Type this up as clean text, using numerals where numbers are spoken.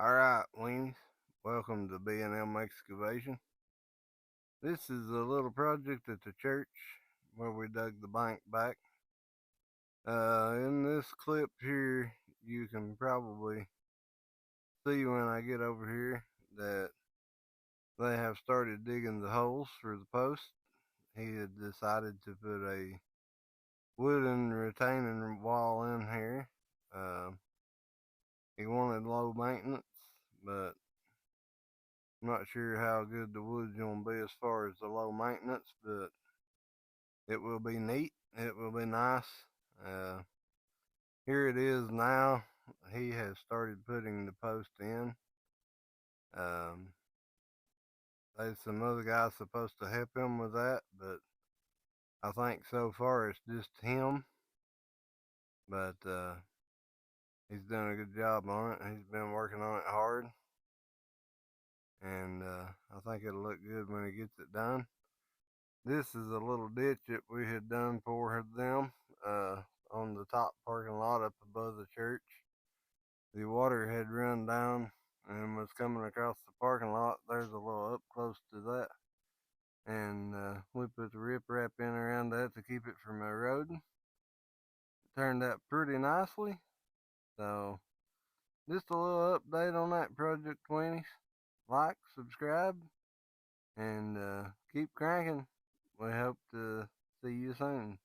Alright, weenies. Welcome to B&M Excavation. This is a little project at the church where we dug the bank back. In this clip here, you can probably see when I get over here that they have started digging the holes for the post. He had decided to put a wooden retaining wall in here. He wanted low maintenance, but I'm not sure how good the wood's gonna be as far as the low maintenance, but it will be neat. It will be nice. Uh, Here it is now. He has started putting the post in. There's some other guys supposed to help him with that, but I think so far it's just him. But he's done a good job on it. He's been working on it hard, and I think it'll look good when he gets it done. This is a little ditch that we had done for them on the top parking lot up above the church. The water had run down and was coming across the parking lot. There's a little up close to that. And we put the riprap in around that to keep it from eroding. It turned out pretty nicely. So, just a little update on that project, 20s. Like, subscribe, and keep cranking. We hope to see you soon.